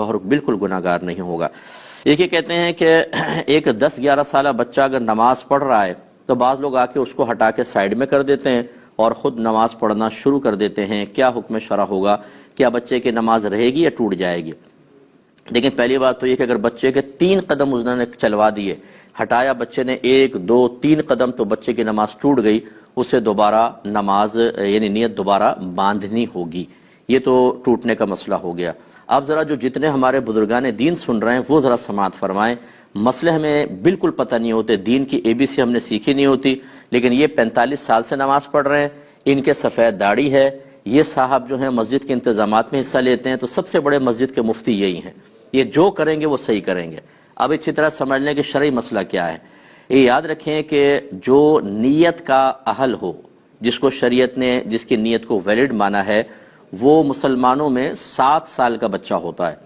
और बिल्कुल गुनाहगार नहीं होगा। एक ये कहते हैं कि एक 10-11 साल बच्चा अगर नमाज पढ़ रहा है तो बाज़ लोग आके उसको हटा के साइड में कर देते हैं और ख़ुद नमाज पढ़ना शुरू कर देते हैं। क्या हुक्म शरअ होगा? क्या बच्चे की नमाज रहेगी या टूट जाएगी? लेकिन पहली बात तो ये कि अगर बच्चे के 3 कदम उसने चलवा दिए, हटाया बच्चे ने 1, 2, 3 कदम, तो बच्चे की नमाज टूट गई, उसे दोबारा नमाज यानी नियत दोबारा बांधनी होगी। ये तो टूटने का मसला हो गया। आप ज़रा जो जितने हमारे बुजुर्गान दीन सुन रहे हैं वो ज़रा समाअत फरमाएं। मसले हमें बिल्कुल पता नहीं होते, दीन की ABC हमने सीखी नहीं होती, लेकिन ये 45 साल से नमाज पढ़ रहे हैं, इनके सफ़ेद दाढ़ी है, ये साहब जो हैं मस्जिद के इंतज़ामात में हिस्सा लेते हैं, तो सबसे बड़े मस्जिद के मुफ्ती यही हैं। ये जो करेंगे वो सही करेंगे। अब अच्छी तरह समझने कि शरई मसला क्या है। ये याद रखें कि जो नीयत का अहल हो, जिसको शरीयत ने जिसकी नीयत को वैलिड माना है, वो मुसलमानों में 7 साल का बच्चा होता है।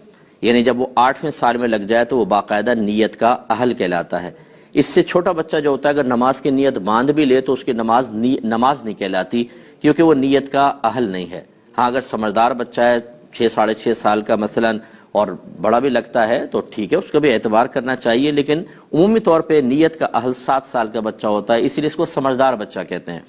यानी जब वो 8वें साल में लग जाए तो वो बाकायदा नीयत का अहल कहलाता है। इससे छोटा बच्चा जो होता है अगर नमाज की नीयत बांध भी ले तो उसकी नमाज नहीं कहलाती, क्योंकि वो नीयत का अहल नहीं है। हाँ, अगर समझदार बच्चा है 6-6.5 साल का मसलन और बड़ा भी लगता है तो ठीक है, उसका भी एतबार करना चाहिए, लेकिन उमूमी तौर पे नीयत का अहल 7 साल का बच्चा होता है, इसीलिए इसको समझदार बच्चा कहते हैं।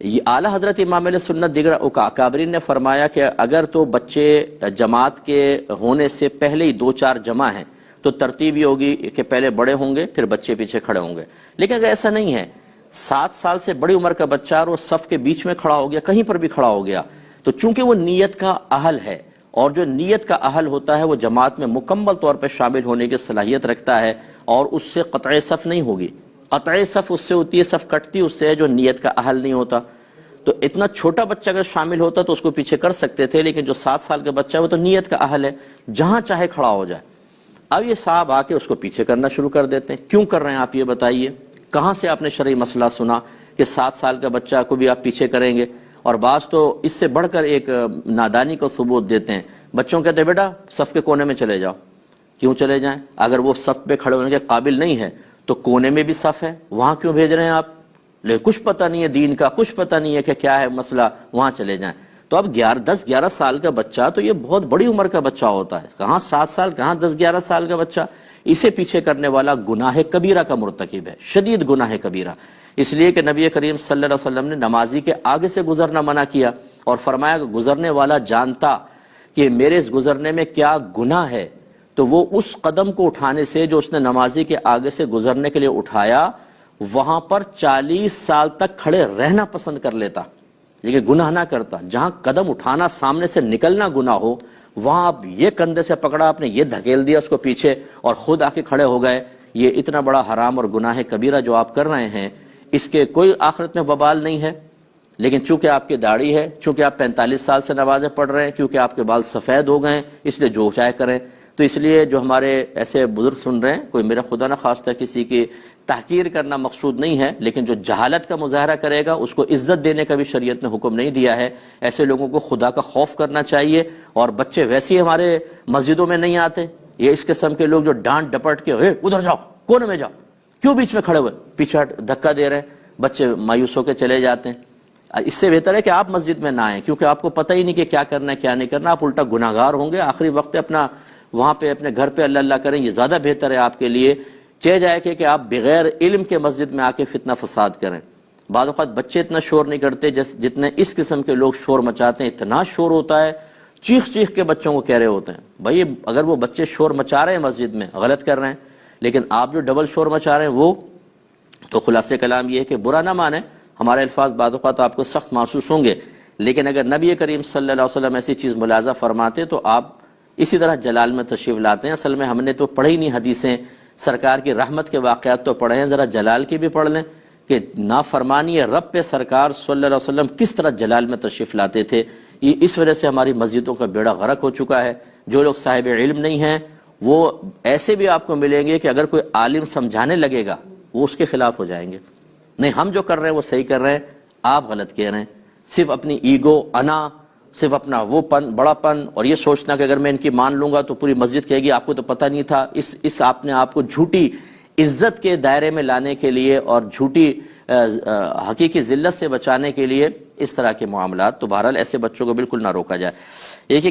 ये आला हजरत इमाम अहले सुन्नत दिगर अकाबरीन ने फरमाया कि अगर तो बच्चे जमात के होने से पहले ही 2-4 जमा हैं तो तरतीब ये होगी कि पहले बड़े होंगे फिर बच्चे पीछे खड़े होंगे। लेकिन अगर ऐसा नहीं है, 7 साल से बड़ी उम्र का बच्चा और वो सफ के बीच में खड़ा हो गया, कहीं पर भी खड़ा हो गया, तो चूंकि वो नीयत का अहल है और जो नीयत का अहल होता है वो जमात में मुकम्मल तौर पर शामिल होने की सलाहियत रखता है और उससे क़त्अ सफ़ नहीं होगी। क़त्अ सफ़ उससे होती है, सफ़ कटती उससे है जो नीयत का अहल नहीं होता। तो इतना छोटा बच्चा अगर शामिल होता तो उसको पीछे कर सकते थे, लेकिन जो 7 साल का बच्चा है वो तो नीयत का अहल है, जहां चाहे खड़ा हो जाए। अब ये साहब आके उसको पीछे करना शुरू कर देते हैं। क्यों कर रहे हैं आप ये बताइए? कहां से आपने शरई मसला सुना कि 7 साल का बच्चा को भी आप पीछे करेंगे? और बास तो इससे बढ़कर एक नादानी को सबूत देते हैं। बच्चों कहते हैं बेटा सफ के कोने में चले जाओ। क्यों चले जाएं? अगर वो सफ पे खड़े होने के काबिल नहीं है तो कोने में भी सफ है, वहां क्यों भेज रहे हैं आप? लेकिन कुछ पता नहीं है दीन का, कुछ पता नहीं है कि क्या है मसला, वहां चले जाएं। तो अब 10-11 साल का बच्चा, तो ये बहुत बड़ी उम्र का बच्चा होता है, कहाँ 7 साल, कहाँ 10-11 साल का बच्चा। इसे पीछे करने वाला गुनाह कबीरा का मुर्तकिब है, शदीद गुनाह कबीरा। इसलिए कि नबी करीम सल्लल्लाहु अलैहि वसल्लम ने नमाजी के आगे से गुजरना मना किया और फरमाया कि गुजरने वाला जानता कि मेरे इस गुजरने में क्या गुनाह है तो वो उस कदम को उठाने से जो उसने नमाजी के आगे से गुजरने के लिए उठाया, वहां पर 40 साल तक खड़े रहना पसंद कर लेता, लेकिन गुनाह ना करता। जहां कदम उठाना, सामने से निकलना गुनाह हो, वहां आप ये कंधे से पकड़ा, आपने ये धकेल दिया उसको पीछे और खुद आके खड़े हो गए। ये इतना बड़ा हराम और गुनाह कबीरा जो आप कर रहे हैं, इसके कोई आखिरत में वबाल नहीं है। लेकिन चूंकि आपकी दाढ़ी है, चूंकि आप 45 साल से नमाजें पढ़ रहे हैं, क्योंकि आपके बाल सफ़ेद हो गए, इसलिए जो चाहे करें। तो इसलिए जो हमारे ऐसे बुजुर्ग सुन रहे हैं, कोई मेरा खुदा न खास्ता किसी की तहकीर करना मकसूद नहीं है, लेकिन जो जहालत का मुजाहरा करेगा उसको इज्जत देने का भी शरीयत ने हुक्म नहीं दिया है। ऐसे लोगों को खुदा का खौफ करना चाहिए। और बच्चे वैसे ही हमारे मस्जिदों में नहीं आते, ये इस किस्म के लोग जो डांट डपट के उधर जाओ, कोने में जाओ, क्यों बीच में खड़े हुए, पीछे धक्का दे रहे हैं, बच्चे मायूस होकर चले जाते हैं। इससे बेहतर है कि आप मस्जिद में ना आए, क्योंकि आपको पता ही नहीं कि क्या करना है क्या नहीं करना, आप उल्टा गुनाहगार होंगे। आखिरी वक्त अपना वहां पे अपने घर पे अल्लाह अल्लाह करें, ये ज्यादा बेहतर है आपके लिए। चाहे जाए कि आप बगैर इल्म के मस्जिद में आके फितना फसाद करें। बाद वक़्त बच्चे इतना शोर नहीं करते जितने इस किस्म के लोग शोर मचाते हैं। इतना शोर होता है, चीख चीख के बच्चों को कह रहे होते हैं। भाई अगर वो बच्चे शोर मचा रहे हैं मस्जिद में, गलत कर रहे हैं, लेकिन आप जो डबल शोर मचा रहे हैं वो तो खुलासे कलाम ये है कि बुरा ना माने। हमारे अल्फाज बाद वक़्त आपको सख्त महसूस होंगे, लेकिन अगर नबी करीम सल्लल्लाहु अलैहि वसल्लम ऐसी चीज़ मुलाजा फरमाते तो आप इसी तरह जलाल में तशरीफ लाते हैं। असल में हमने तो पढ़ी नहीं हदीसें, सरकार की रहमत के वाक़यात तो पढ़े हैं, ज़रा जलाल की भी पढ़ लें कि नाफरमानी रब पे सरकार सल्लल्लाहु अलैहि वसल्लम किस तरह जलाल में तशरीफ लाते थे। ये इस वजह से हमारी मस्जिदों का बेड़ा गर्क हो चुका है। जो लोग साहिब इल्म नहीं हैं वो ऐसे भी आपको मिलेंगे कि अगर कोई आलिम समझाने लगेगा वो उसके खिलाफ हो जाएंगे। नहीं, हम जो कर रहे हैं वो सही कर रहे हैं, आप गलत कह रहे हैं। सिर्फ अपनी ईगो, अना, सिर्फ अपना वो पन, बड़ापन और ये सोचना कि अगर मैं इनकी मान लूंगा तो पूरी मस्जिद कहेगी आपको तो पता नहीं था। इस आपने आपको झूठी इज्जत के दायरे में लाने के लिए और झूठी हकीकी जिल्लत से बचाने के लिए इस तरह के मामलात, तो बहरहाल ऐसे बच्चों को बिल्कुल ना रोका जाए। एक